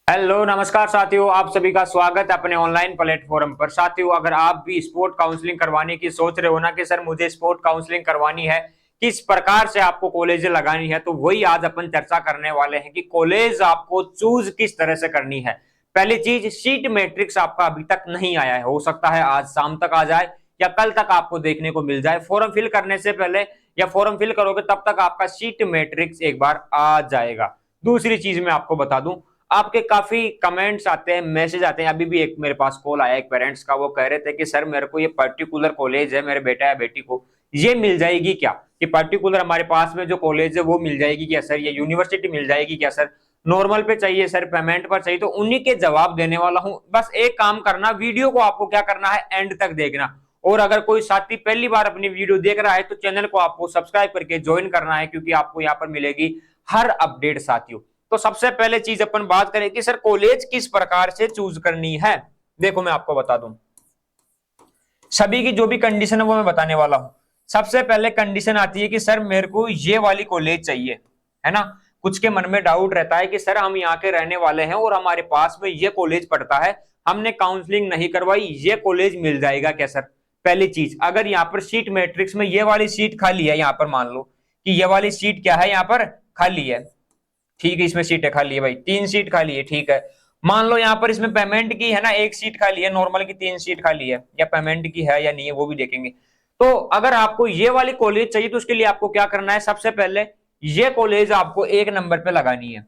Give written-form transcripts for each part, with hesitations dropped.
Hello नमस्कार साथियों, आप सभी का स्वागत है अपने ऑनलाइन प्लेटफॉर्म पर। साथियों, अगर आप भी स्पोर्ट काउंसलिंग करवाने की सोच रहे हो ना कि सर मुझे स्पोर्ट काउंसलिंग करवानी है, किस प्रकार से आपको कॉलेज लगानी है, तो वही आज अपन चर्चा करने वाले हैं कि कॉलेज आपको चूज किस तरह से करनी है। पहली चीज, सीट मैट्रिक्स आपका अभी तक नहीं आया है, हो सकता है आज शाम तक आ जाए या कल तक आपको देखने को मिल जाए। फॉर्म फिल करने से पहले या फॉर्म फिल करोगे तब तक आपका सीट मैट्रिक्स एक बार आ जाएगा। दूसरी चीज मैं आपको बता दूं, आपके काफी कमेंट्स आते हैं, मैसेज आते हैं। अभी भी एक मेरे पास कॉल आया एक पेरेंट्स का, वो कह रहे थे कि सर मेरे को ये पर्टिकुलर कॉलेज है, मेरे बेटा या बेटी को ये मिल जाएगी क्या, कि पर्टिकुलर हमारे पास में जो कॉलेज है वो मिल जाएगी क्या सर, ये यूनिवर्सिटी मिल जाएगी क्या सर, नॉर्मल पे चाहिए सर, पेमेंट पर चाहिए। तो उन्हीं के जवाब देने वाला हूं। बस एक काम करना, वीडियो को आपको क्या करना है, एंड तक देखना। और अगर कोई साथी पहली बार अपनी वीडियो देख रहा है तो चैनल को आपको सब्सक्राइब करके ज्वाइन करना है, क्योंकि आपको यहाँ पर मिलेगी हर अपडेट साथियों। तो सबसे पहले चीज अपन बात करें कि सर कॉलेज किस प्रकार से चूज करनी है। देखो मैं आपको बता दूं, सभी की जो भी कंडीशन है वो मैं बताने वाला हूं। सबसे पहले कंडीशन आती है कि सर मेरे को ये वाली कॉलेज चाहिए, है ना। कुछ के मन में डाउट रहता है कि सर हम यहाँ के रहने वाले हैं और हमारे पास में ये कॉलेज पड़ता है, हमने काउंसलिंग नहीं करवाई, ये कॉलेज मिल जाएगा क्या सर। पहली चीज, अगर यहाँ पर सीट मैट्रिक्स में ये वाली सीट खाली है, यहाँ पर मान लो कि ये वाली सीट क्या है, यहाँ पर खाली है, ठीक है, इसमें सीटें खाली है भाई, 3 सीट खाली है, ठीक है। मान लो यहाँ पर इसमें पेमेंट की है ना 1 सीट खाली है, नॉर्मल की 3 सीट खाली है, या पेमेंट की है या नहीं है वो भी देखेंगे। तो अगर आपको ये वाली कॉलेज चाहिए तो उसके लिए आपको क्या करना है, सबसे पहले ये कॉलेज आपको 1 नंबर पे लगानी है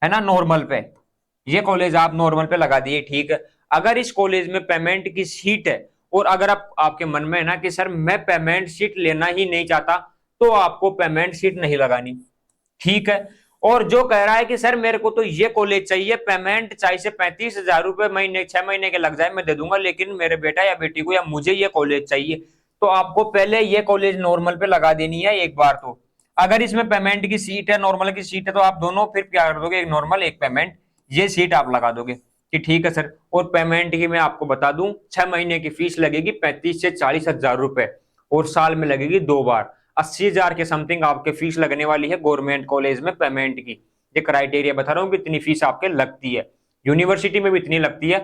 ना, नॉर्मल पे। ये कॉलेज आप नॉर्मल पे लगा दिए, ठीक है। अगर इस कॉलेज में पेमेंट की सीट है और अगर आप आपके मन में है ना कि सर मैं पेमेंट सीट लेना ही नहीं चाहता, तो आपको पेमेंट सीट नहीं लगानी, ठीक है। और जो कह रहा है कि सर मेरे को तो ये कॉलेज चाहिए, पेमेंट चाहिए से 35,000 रुपए महीने 6 महीने के लग जाए मैं दे दूंगा, लेकिन मेरे बेटा या बेटी को या मुझे ये कॉलेज चाहिए, तो आपको पहले ये कॉलेज नॉर्मल पे लगा देनी है एक बार। तो अगर इसमें पेमेंट की सीट है, नॉर्मल की सीट है, तो आप दोनों फिर क्या कर दोगे, एक नॉर्मल एक पेमेंट, ये सीट आप लगा दोगे कि ठीक है सर। और पेमेंट की मैं आपको बता दूं, 6 महीने की फीस लगेगी 35 से 40 हजार रुपए, और साल में लगेगी 2 बार। 80,000 के समथिंग आपके फीस लगने वाली है गवर्नमेंट कॉलेज में पेमेंट की। ये क्राइटेरिया बता रहा हूँ कि इतनी फीस आपके लगती है, यूनिवर्सिटी में भी इतनी लगती है।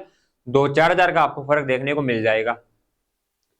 2-4 हजार का आपको फर्क देखने को मिल जाएगा।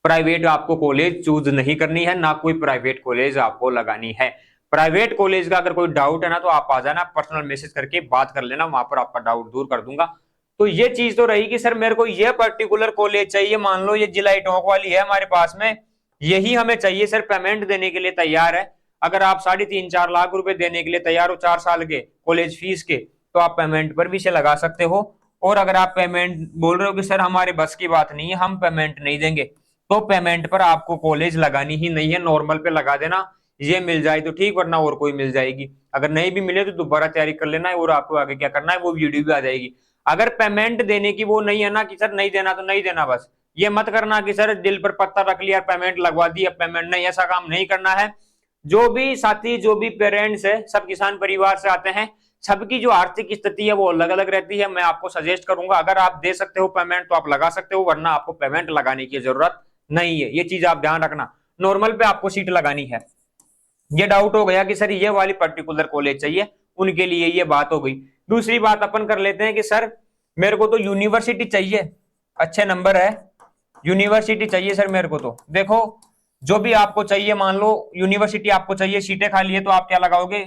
प्राइवेट आपको कॉलेज चूज नहीं करनी है, ना कोई प्राइवेट कॉलेज आपको लगानी है। प्राइवेट कॉलेज का अगर कोई डाउट है ना तो आप आ जाना, पर्सनल मैसेज करके बात कर लेना, वहां पर आपका डाउट दूर कर दूंगा। तो ये चीज तो रही कि सर मेरे को ये पर्टिकुलर कॉलेज चाहिए, मान लो ये जिला टोंक वाली है हमारे पास में, यही हमें चाहिए सर, पेमेंट देने के लिए तैयार है। अगर आप 3.5-4 लाख रुपए देने के लिए तैयार हो 4 साल के कॉलेज फीस के, तो आप पेमेंट पर भी इसे लगा सकते हो। और अगर आप पेमेंट बोल रहे हो कि सर हमारे बस की बात नहीं है, हम पेमेंट नहीं देंगे, तो पेमेंट पर आपको कॉलेज लगानी ही नहीं है, नॉर्मल पे लगा देना। ये मिल जाए तो ठीक, वरना और कोई मिल जाएगी। अगर नहीं भी मिले तो दोबारा तैयारी कर लेना है, और आपको आगे क्या करना है वो वीडियो भी आ जाएगी। अगर पेमेंट देने की वो नहीं है ना कि सर नहीं देना तो नहीं देना, बस ये मत करना कि सर दिल पर पत्ता रख लिया, पेमेंट लगवा दी, अब पेमेंट नहीं, ऐसा काम नहीं करना है। जो भी साथी, जो भी पेरेंट्स है, सब किसान परिवार से आते हैं, सबकी जो आर्थिक स्थिति है वो अलग अलग रहती है। मैं आपको सजेस्ट करूंगा, अगर आप दे सकते हो पेमेंट तो आप लगा सकते हो, वरना आपको पेमेंट लगाने की जरूरत नहीं है। ये चीज आप ध्यान रखना, नॉर्मल पे आपको सीट लगानी है। ये डाउट हो गया कि सर ये वाली पर्टिकुलर कॉलेज चाहिए, उनके लिए ये बात हो गई। दूसरी बात अपन कर लेते हैं कि सर मेरे को तो यूनिवर्सिटी चाहिए, अच्छे नंबर है, यूनिवर्सिटी चाहिए सर मेरे को। तो देखो, जो भी आपको चाहिए, मान लो यूनिवर्सिटी आपको चाहिए, सीटें खाली है, तो आप क्या लगाओगे,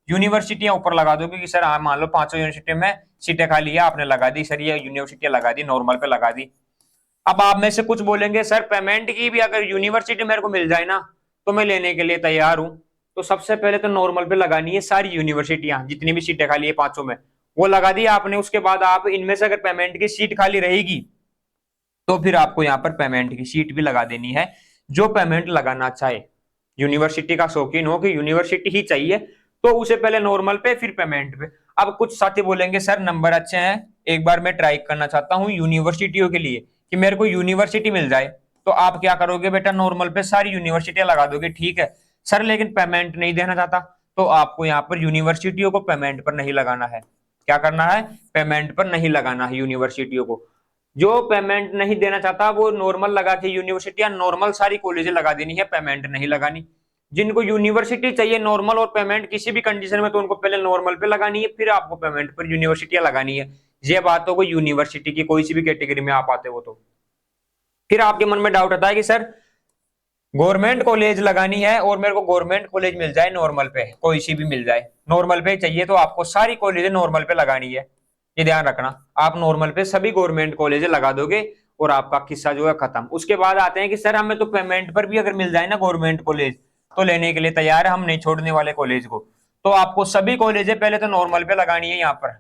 यूनिवर्सिटियां ऊपर लगा दोगे कि सर हाँ मान लो 500 यूनिवर्सिटी में सीटें खाली है, आपने लगा दी सर, ये यूनिवर्सिटियां लगा दी, नॉर्मल पे लगा दी। अब आप में से कुछ बोलेंगे सर पेमेंट की भी अगर यूनिवर्सिटी मेरे को मिल जाए ना तो मैं लेने के लिए तैयार हूं। तो सबसे पहले तो नॉर्मल पे लगानी है सारी यूनिवर्सिटियां, जितनी भी सीटें खाली है 500 में, वो लगा दी आपने। उसके बाद आप इनमें से अगर पेमेंट की सीट खाली रहेगी तो फिर आपको यहाँ पर पेमेंट की सीट भी लगा देनी है, जो पेमेंट लगाना चाहे। यूनिवर्सिटी का शौकीन हो कि यूनिवर्सिटी ही चाहिए, तो उसे पहले नॉर्मल पे फिर पेमेंट पे। अब कुछ साथी बोलेंगे सर नंबर अच्छे हैं, एक बार मैं ट्राई करना चाहता हूँ यूनिवर्सिटियों के लिए कि मेरे को यूनिवर्सिटी मिल जाए, तो आप क्या करोगे बेटा, नॉर्मल पे सारी यूनिवर्सिटियां लगा दोगे, ठीक है सर, लेकिन पेमेंट नहीं देना चाहता, तो आपको यहाँ पर यूनिवर्सिटियों को पेमेंट पर नहीं लगाना है। क्या करना है, पेमेंट पर नहीं लगाना है यूनिवर्सिटियों को। जो पेमेंट नहीं देना चाहता वो नॉर्मल लगा के यूनिवर्सिटियां, नॉर्मल सारी कॉलेजें लगा देनी है, पेमेंट नहीं लगानी। जिनको यूनिवर्सिटी चाहिए नॉर्मल और पेमेंट किसी भी कंडीशन में, तो उनको पहले नॉर्मल पे लगानी है, फिर आपको पेमेंट पर यूनिवर्सिटियां लगानी है। ये बात हो कोई यूनिवर्सिटी की कोई सी भी कैटेगरी में आप आते हो तो। फिर आपके मन में डाउट आता है कि सर गवर्नमेंट कॉलेज लगानी है और मेरे को गवर्नमेंट कॉलेज मिल जाए नॉर्मल पे, कोई सी भी मिल जाए, नॉर्मल पे चाहिए, तो आपको सारी कॉलेज नॉर्मल पे लगानी है। ये ध्यान रखना, आप नॉर्मल पे सभी गवर्नमेंट कॉलेज लगा दोगे और आपका किस्सा जो है खत्म। उसके बाद आते हैं कि सर हमें तो पेमेंट पर भी अगर मिल जाए ना गवर्नमेंट कॉलेज तो लेने के लिए तैयार है, हम नहीं छोड़ने वाले कॉलेज को। तो आपको सभी कॉलेजें पहले तो नॉर्मल पे लगानी है। यहाँ पर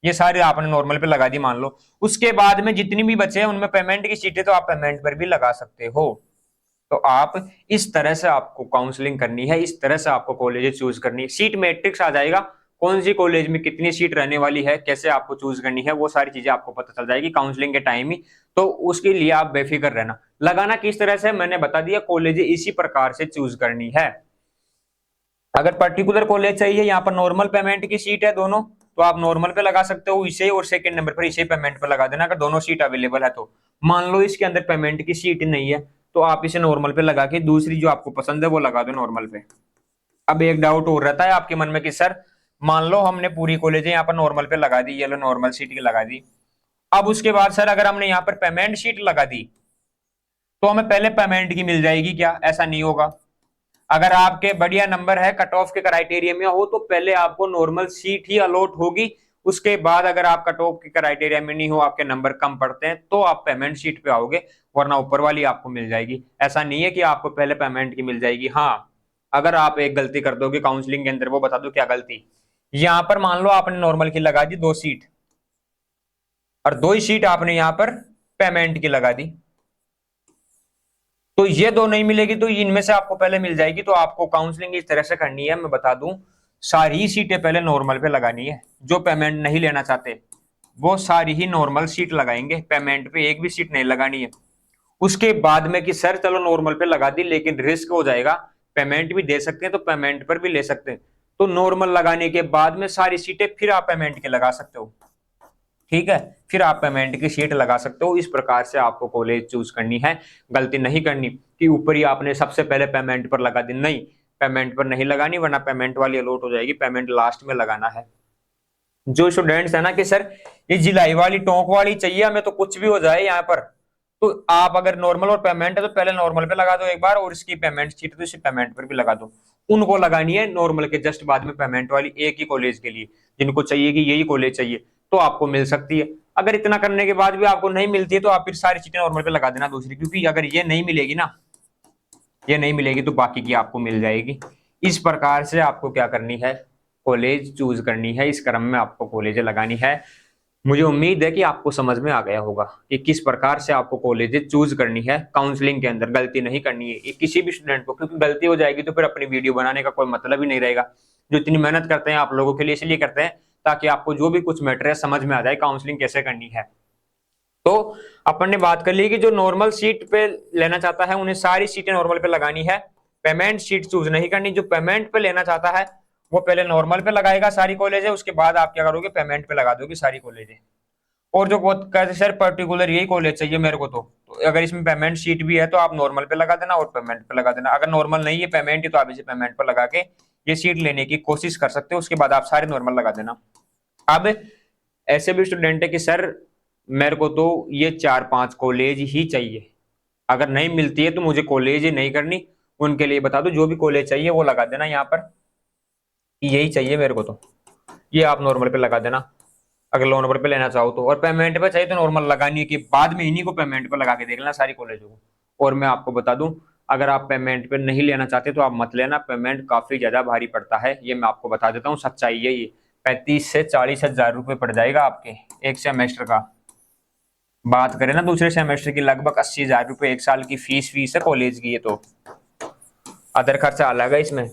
ये सारे आपने नॉर्मल पे लगा दी मान लो, उसके बाद में जितनी भी बचे हैं उनमें पेमेंट की सीटें तो आप पेमेंट पर भी लगा सकते हो। तो आप इस तरह से आपको काउंसलिंग करनी है, इस तरह से आपको कॉलेज चूज करनी है। सीट मैट्रिक्स आ जाएगा, कौन सी कॉलेज में कितनी सीट रहने वाली है, कैसे आपको चूज करनी है, वो सारी चीजें आपको पता चल जाएगी काउंसलिंग के टाइम ही। तो उसके लिए आप बेफिक्र रहना। लगाना किस तरह से मैंने बता दिया, कॉलेज इसी प्रकार से चूज करनी है। अगर पर्टिकुलर कॉलेज चाहिए, यहाँ पर नॉर्मल पेमेंट की सीट है दोनों, तो आप नॉर्मल पे लगा सकते हो इसे, और सेकंड नंबर पर इसे पेमेंट पे लगा देना अगर दोनों सीट अवेलेबल है तो। मान लो इसके अंदर पेमेंट की सीट नहीं है तो आप इसे नॉर्मल पे लगा के दूसरी जो आपको पसंद है वो लगा दो नॉर्मल पे। अब एक डाउट और रहता है आपके मन में कि सर मान लो हमने पूरी कॉलेज यहाँ पर नॉर्मल पे लगा दी, ये लो नॉर्मल सीट की लगा दी, अब उसके बाद सर अगर हमने यहाँ पर पेमेंट सीट लगा दी तो हमें पहले पेमेंट की मिल जाएगी क्या? ऐसा नहीं होगा। अगर आपके बढ़िया नंबर है, कट ऑफ के क्राइटेरिया में हो, तो पहले आपको नॉर्मल सीट ही अलॉट होगी। उसके बाद अगर आप कट ऑफ के क्राइटेरिया में नहीं हो, आपके नंबर कम पड़ते हैं, तो आप पेमेंट सीट पे आओगे, वरना ऊपर वाली आपको मिल जाएगी। ऐसा नहीं है कि आपको पहले पेमेंट की मिल जाएगी। हाँ, अगर आप एक गलती कर दोगे काउंसलिंग के अंदर, वो बता दो क्या गलती। यहां पर मान लो आपने नॉर्मल की लगा दी 2 सीट, और 2 ही सीट आपने यहां पर पेमेंट की लगा दी, तो ये 2 नहीं मिलेगी तो इनमें से आपको पहले मिल जाएगी। तो आपको काउंसलिंग इस तरह से करनी है, मैं बता दूं, सारी सीटें पहले नॉर्मल पे लगानी है। जो पेमेंट नहीं लेना चाहते वो सारी ही नॉर्मल सीट लगाएंगे, पेमेंट पे एक भी सीट नहीं लगानी है। उसके बाद में कि सर चलो नॉर्मल पे लगा दी लेकिन रिस्क हो जाएगा, पेमेंट भी दे सकते हैं तो पेमेंट पर भी ले सकते हैं, तो नॉर्मल लगाने के बाद में सारी सीटें फिर आप पेमेंट के लगा सकते हो। ठीक है, फिर आप पेमेंट की शीट लगा सकते हो। इस प्रकार से आपको कॉलेज चूज करनी है। गलती नहीं करनी कि ऊपर ही आपने सबसे पहले पेमेंट पर लगा दी, नहीं, पेमेंट पर नहीं लगानी, वरना पेमेंट वाली अलॉट हो जाएगी, पेमेंट लास्ट में लगाना है। जो स्टूडेंट्स है ना कि सर ये जिलाई वाली टोंक वाली चाहिए हमें, तो कुछ भी हो जाए यहाँ पर, तो आप अगर नॉर्मल और पेमेंट है तो पहले नॉर्मल पे लगा दो एक बार, और इसकी पेमेंट शीट तो इसी पेमेंट पर भी लगा दो। उनको लगानी है नॉर्मल के जस्ट बाद में पेमेंट वाली, एक ही कॉलेज के लिए, जिनको चाहिए कि यही कॉलेज चाहिए तो आपको मिल सकती है। अगर इतना करने के बाद भी आपको नहीं मिलती है तो आप फिर सारी चीजें नॉर्मल पे लगा देना दूसरी, क्योंकि अगर ये नहीं मिलेगी ना, ये नहीं मिलेगी तो बाकी की आपको मिल जाएगी। इस प्रकार से आपको क्या करनी है, कॉलेज चूज करनी है, इस क्रम में आपको कॉलेज लगानी है। मुझे उम्मीद है कि आपको समझ में आ गया होगा कि किस प्रकार से आपको कॉलेज चूज करनी है। काउंसलिंग के अंदर गलती नहीं करनी है किसी भी स्टूडेंट को, क्योंकि गलती हो जाएगी तो फिर अपनी वीडियो बनाने का कोई मतलब ही नहीं रहेगा। जो इतनी मेहनत करते हैं आप लोगों के लिए इसलिए करते हैं ताकि आपको जो भी कुछ मैटर है समझ में आ जाए काउंसलिंग कैसे करनी है। तो अपन ने बात कर ली कि जो नॉर्मल सीट पे लेना चाहता है उन्हें सारी सीटें नॉर्मल पे लगानी है, पेमेंट सीट चूज नहीं करनी। जो पेमेंट पे लेना चाहता है वो पहले नॉर्मल पे लगाएगा सारी कॉलेज है, उसके बाद आप क्या करोगे, पेमेंट पे लगा दोगे सारी कॉलेज है। और जो बहुत कहते सर पर्टिकुलर यही कॉलेज चाहिए मेरे को, तो अगर इसमें पेमेंट सीट भी है तो आप नॉर्मल पे लगा देना और पेमेंट पे लगा देना। अगर नॉर्मल नहीं है पेमेंट ही, तो आप इसे पेमेंट पे लगा के ये सीट लेने की कोशिश कर सकते हो, उसके बाद आप सारे नॉर्मल लगा देना। अब ऐसे भी स्टूडेंट है कि सर मेरे को तो ये 4-5 कॉलेज ही चाहिए, अगर नहीं मिलती है तो मुझे कॉलेज ही नहीं करनी, उनके लिए बता दो जो भी कॉलेज चाहिए वो लगा देना यहाँ पर, यही चाहिए मेरे को तो ये आप नॉर्मल पे लगा देना अगर नॉर्मल पे लेना चाहो तो। और पेमेंट पे चाहिए तो नॉर्मल लगानी है कि बाद में इन्हीं को पेमेंट पे लगा के देख लेना सारी कॉलेजों को। और मैं आपको बता दूं, अगर आप पेमेंट पे नहीं लेना चाहते तो आप मत लेना, पेमेंट काफी ज्यादा भारी पड़ता है, ये मैं आपको बता देता हूँ, सच्चाई है ये। 35 से 40 हजार रुपये पड़ जाएगा आपके एक सेमेस्टर का। बात करें ना दूसरे सेमेस्टर की, लगभग 80 हजार रुपये एक साल की फीस है कॉलेज की, ये तो अदर खर्चा अलग है इसमें।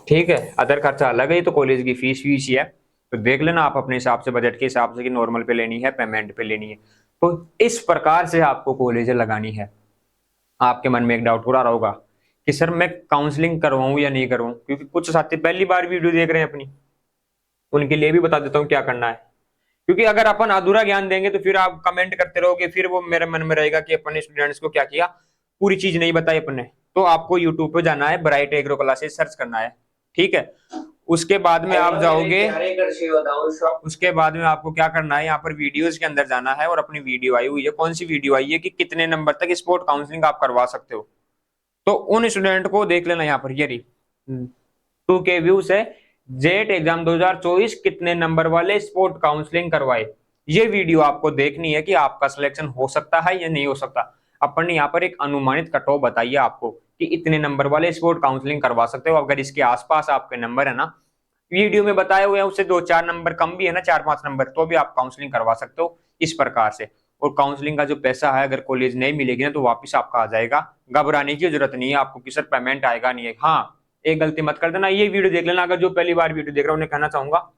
ठीक है, अदर खर्चा अलग है, ये तो कॉलेज की फीस ही है। तो देख लेना आप अपने हिसाब से, बजट के हिसाब से कि नॉर्मल पे लेनी है पेमेंट पे लेनी है। तो इस प्रकार से आपको कॉलेज लगानी है। आपके मन में एक डाउट हो रहा होगा कि सर मैं काउंसलिंग करवाऊं या नहीं करवाऊं, क्योंकि कुछ साथी पहली बार वीडियो देख रहे हैं अपनी, उनके लिए भी बता देता हूँ क्या करना है। क्योंकि अगर अपन अधूरा ज्ञान देंगे तो फिर आप कमेंट करते रहोगे, फिर वो मेरे मन में रहेगा कि अपने स्टूडेंट्स को क्या किया, पूरी चीज नहीं बताई अपन ने। तो आपको यूट्यूब पे जाना है, ब्राइट एग्रो क्लासेस सर्च करना है, ठीक है। उसके बाद में आप जाओगे, उसके बाद में आपको क्या करना है, यहाँ पर वीडियोस के अंदर जाना है और अपनी वीडियो आई हुई है, कौन सी वीडियो आई है कि कितने नंबर तक स्पोर्ट काउंसलिंग आप करवा सकते हो, तो उन स्टूडेंट को देख लेना। यहाँ पर ये रही 2K व्यूज है, जेट एग्जाम 2024 कितने नंबर वाले स्पोर्ट काउंसलिंग करवाए। ये वीडियो आपको देखनी है कि आपका सिलेक्शन हो सकता है या नहीं हो सकता। अपन ने यहाँ पर एक अनुमानित कट ऑफ बताइए आपको कि इतने नंबर वाले स्पोर्ट काउंसलिंग करवा सकते हो। अगर इसके आसपास आपके नंबर है ना, वीडियो में बताए हुए हैं उससे 2-4 नंबर कम भी है ना, 4-5 नंबर, तो भी आप काउंसलिंग करवा सकते हो इस प्रकार से। और काउंसलिंग का जो पैसा है अगर कॉलेज नहीं मिलेगी ना तो वापस आपका आ जाएगा, घबराने की जरूरत नहीं है आपको कि सर पेमेंट आएगा नहीं है। हाँ, एक गलती मत कर देना, ये वीडियो देख लेना, अगर जो पहली बार वीडियो देख रहा है उन्हें कहना चाहूंगा,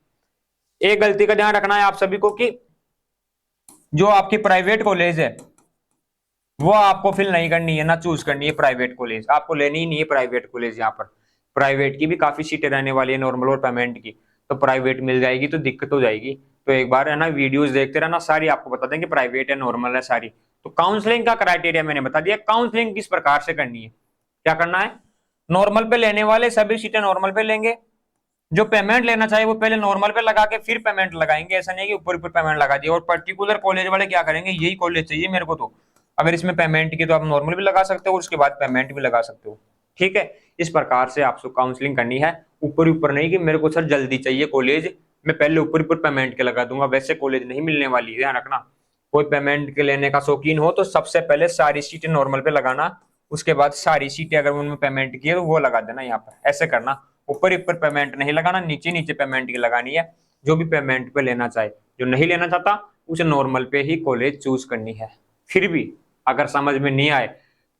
एक गलती का ध्यान रखना है आप सभी को कि जो आपकी प्राइवेट कॉलेज है वो आपको फिल नहीं करनी है, ना चूज करनी है प्राइवेट कॉलेज, आपको लेनी ही नहीं है प्राइवेट कॉलेज। यहाँ पर प्राइवेट की भी काफी सीटें रहने वाली है नॉर्मल और पेमेंट की, तो प्राइवेट मिल जाएगी तो दिक्कत हो जाएगी। तो एक बार है ना वीडियोस देखते रहना, सारी आपको बता देंगे प्राइवेट है नॉर्मल है सारी। तो काउंसलिंग का क्राइटेरिया मैंने बता दिया, काउंसलिंग किस प्रकार से करनी है, क्या करना है, नॉर्मल पे लेने वाले सभी सीटें नॉर्मल पे लेंगे, जो पेमेंट लेना चाहिए वो पहले नॉर्मल पे लगा के फिर पेमेंट लगाएंगे, ऐसा नहीं कि ऊपर ऊपर पेमेंट लगा दिया। और पर्टिकुलर कॉलेज वाले क्या करेंगे, यही कॉलेज चाहिए मेरे को, तो अगर इसमें पेमेंट की तो आप नॉर्मल भी लगा सकते हो और उसके बाद पेमेंट भी लगा सकते हो। ठीक है, इस प्रकार से आपको काउंसलिंग करनी है, ऊपर ऊपर नहीं कि मेरे को सर जल्दी चाहिए कॉलेज, मैं पहले ऊपर ऊपर पेमेंट के लगा दूंगा, वैसे कॉलेज नहीं मिलने वाली है, ध्यान रखना। कोई पेमेंट के लेने का शौकीन हो तो सबसे पहले सारी सीटें नॉर्मल पे लगाना, उसके बाद सारी सीटें अगर उनमें पेमेंट की है तो वो लगा देना। यहाँ पर ऐसे करना, ऊपर ऊपर पेमेंट नहीं लगाना, नीचे नीचे पेमेंट की लगानी है। जो भी पेमेंट पे लेना चाहे, जो नहीं लेना चाहता उसे नॉर्मल पे ही कॉलेज चूज करनी है। फिर भी अगर समझ में नहीं आए,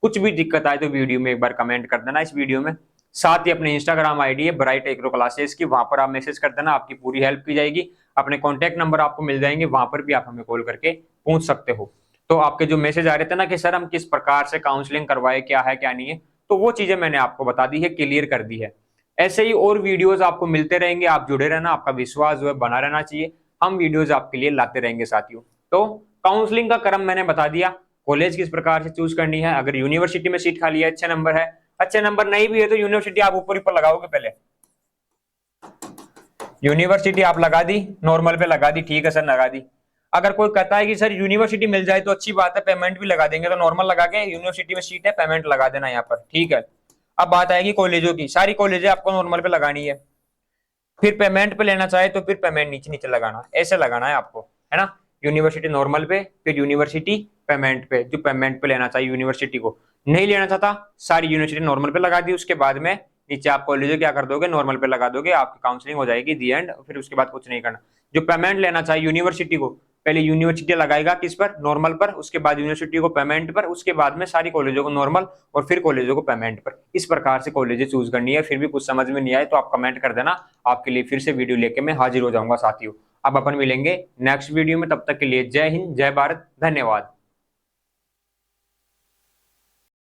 कुछ भी दिक्कत आए तो वीडियो में एक बार कमेंट कर देना इस वीडियो में। साथ ही अपने इंस्टाग्राम आईडी है ब्राइट एग्रो क्लासेस की, वहां पर आप मैसेज कर देना, आपकी पूरी हेल्प की जाएगी। अपने कॉन्टैक्ट नंबर आपको मिल जाएंगे, वहां पर भी आप हमें कॉल करके पूछ सकते हो। तो आपके जो मैसेज आ रहे थे ना कि सर हम किस प्रकार से काउंसलिंग करवाए, क्या है क्या नहीं है, तो वो चीजें मैंने आपको बता दी है, क्लियर कर दी है। ऐसे ही और वीडियोस आपको मिलते रहेंगे, आप जुड़े रहना, आपका विश्वास जो है बना रहना चाहिए, हम वीडियोस आपके लिए लाते रहेंगे साथियों। तो काउंसलिंग का क्रम मैंने बता दिया, कॉलेज किस प्रकार से चूज करनी है, अगर यूनिवर्सिटी में सीट खाली है, अच्छे नंबर है, अच्छे नंबर नहीं भी है तो यूनिवर्सिटी आप ऊपर ऊपर लगाओगे, पहले यूनिवर्सिटी आप लगा दी, नॉर्मल पे लगा दी, ठीक है सर लगा दी। अगर कोई कहता है कि सर यूनिवर्सिटी मिल जाए तो अच्छी बात है, पेमेंट भी लगा देंगे, तो नॉर्मल लगा के यूनिवर्सिटी में सीट है पेमेंट लगा देना यहाँ पर, ठीक है। अब बात आएगी कॉलेजों की, सारी कॉलेजें आपको नॉर्मल पे लगानी है, फिर पेमेंट पे लेना चाहे तो फिर पेमेंट नीचे नीचे लगाना, ऐसे लगाना है आपको, है ना। यूनिवर्सिटी नॉर्मल पे, फिर यूनिवर्सिटी पेमेंट पे, जो पेमेंट पे लेना चाहिए यूनिवर्सिटी को नहीं लेना चाहता, सारी यूनिवर्सिटी नॉर्मल पे लगा दी, उसके बाद में नीचे आप कॉलेज क्या कर दोगे, नॉर्मल पे लगा दोगे, आपकी काउंसलिंग हो जाएगी दी एंड, फिर उसके बाद कुछ नहीं करना। जो पेमेंट लेना चाहिए यूनिवर्सिटी को, पहले यूनिवर्सिटी लगाएगा किस पर, नॉर्मल पर, उसके बाद यूनिवर्सिटी को पेमेंट पर, उसके बाद में सारी कॉलेजों को नॉर्मल और फिर कॉलेजों को पेमेंट पर। इस प्रकार से कॉलेजें चूज करनी है। फिर भी कुछ समझ में नहीं आए तो आप कमेंट कर देना, आपके लिए फिर से वीडियो लेके मैं हाजिर हो जाऊंगा साथियों। अब अपन मिलेंगे नेक्स्ट वीडियो में, तब तक के लिए जय हिंद, जय भारत, धन्यवाद।